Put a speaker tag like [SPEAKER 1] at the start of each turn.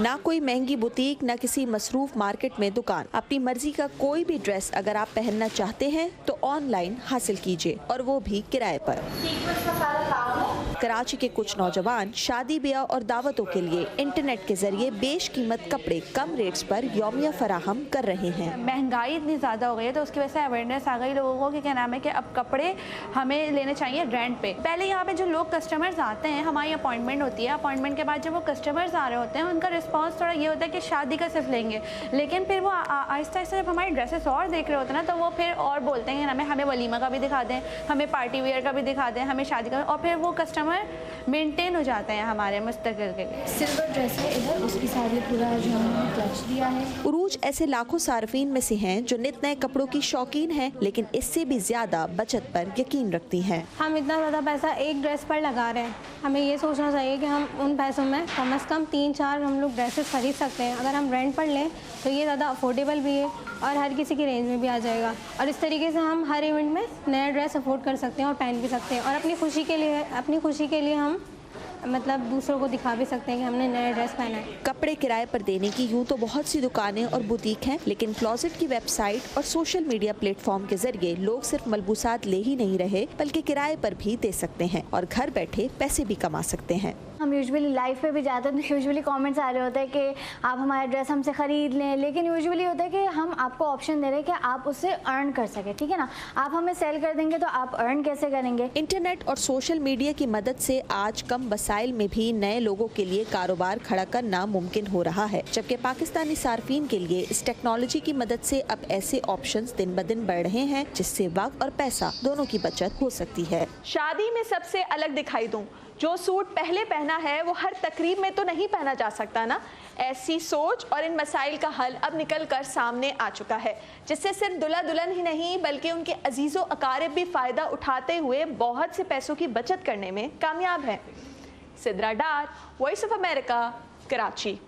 [SPEAKER 1] ना कोई महंगी बुटीक, ना किसी मसरूफ मार्केट में दुकान। अपनी मर्जी का कोई भी ड्रेस अगर आप पहनना चाहते हैं तो ऑनलाइन हासिल कीजिए, और वो भी किराए पर। कराची के कुछ नौजवान शादी ब्याह और दावतों के लिए इंटरनेट के जरिए बेशकीमत कपड़े कम रेट्स पर यौमिया फराहम कर रहे हैं।
[SPEAKER 2] महंगाई इतनी ज़्यादा हो गई है तो उसकी वजह से अवेयरनेस आ गई लोगों को कि क्या नाम है कि अब कपड़े हमें लेने चाहिए रेंट पे। पहले यहाँ पे जो लोग कस्टमर्स आते हैं, हमारी अपॉइंटमेंट होती है, अपॉइंटमेंट के बाद जब वो कस्टमर्स आ रहे होते हैं उनका रिस्पॉन्स थोड़ा ये होता है कि शादी का सिर्फ लेंगे, लेकिन फिर वो आहिस्ता आहिस्ता जब हमारी ड्रेसेस और देख रहे होते हैं ना तो वो फिर और बोलते हैं कि हमें वलीमा का भी दिखा दें, हमें पार्टी वेयर का भी दिखा दें, हमें शादी का, और फिर वो कस्टमर मेंटेन हो जाते हैं हमारे मुस्तकिल के लिए।
[SPEAKER 3] सिल्वर ड्रेस है इधर, उसके साथ ये पूरा जो हमने क्लच दिया है।
[SPEAKER 1] उरूज ऐसे लाखों सार्फिन में से हैं जो नित नए कपड़ों की शौकीन हैं, लेकिन इससे भी ज्यादा बचत पर यकीन रखती हैं।
[SPEAKER 4] हम इतना ज़्यादा पैसा एक ड्रेस पर लगा रहे हैं, हमें ये सोचना चाहिए कि हम उन पैसों में कम से कम 3-4 हम लोग ड्रेसेस खरीद सकते हैं। अगर हम रेंट पर लें तो ये ज़्यादा अफोर्डेबल भी है और हर किसी की रेंज में भी आ जाएगा, और इस तरीके से हम हर इवेंट में नया ड्रेस अफोर्ड कर सकते हैं और पहन भी सकते हैं, और अपनी खुशी के लिए हम मतलब दूसरों को दिखा भी सकते हैं कि हमने नया ड्रेस पहना है।
[SPEAKER 1] कपड़े किराए पर देने की यूँ तो बहुत सी दुकानें और बुटीक हैं, लेकिन क्लोजेट की वेबसाइट और सोशल मीडिया प्लेटफॉर्म के जरिए लोग सिर्फ मलबूसात ले ही नहीं रहे बल्कि किराए पर भी दे सकते हैं और घर बैठे पैसे भी कमा सकते हैं।
[SPEAKER 3] हम यूजुअली लाइव पे भी जाते हैं तो यूजुअली कमेंट्स आ रहे होते हैं कि आप हमारा ड्रेस हमसे ख़रीद लें, लेकिन यूजुअली होता है कि हम आपको ऑप्शन दे रहे हैं कि आप उससे अर्न कर सकें, ठीक है ना। आप हमें सेल कर देंगे तो आप अर्न कैसे करेंगे।
[SPEAKER 1] इंटरनेट और सोशल मीडिया की मदद से आज कम वसाइल में भी नए लोगों के लिए कारोबार खड़ा करना मुमकिन हो रहा है, जबकि पाकिस्तानी सार्फिन के लिए इस टेक्नोलॉजी की मदद से अब ऐसे ऑप्शंस दिन ब दिन बढ़ रहे हैं जिससे वक्त और पैसा दोनों की बचत हो सकती है।
[SPEAKER 5] शादी में सबसे अलग दिखाई दूं, जो सूट पहले पहना है वो हर तकरीब में तो नहीं पहना जा सकता ना। ऐसी सोच और इन मसाइल का हल अब निकल कर सामने आ चुका है, जिससे सिर्फ दुल्हा दुल्हन ही नहीं बल्कि उनके अजीज़ों अकारिब भी फ़ायदा उठाते हुए बहुत से पैसों की बचत करने में कामयाब हैं। सिद्रा डार, वॉइस ऑफ अमेरिका, कराची।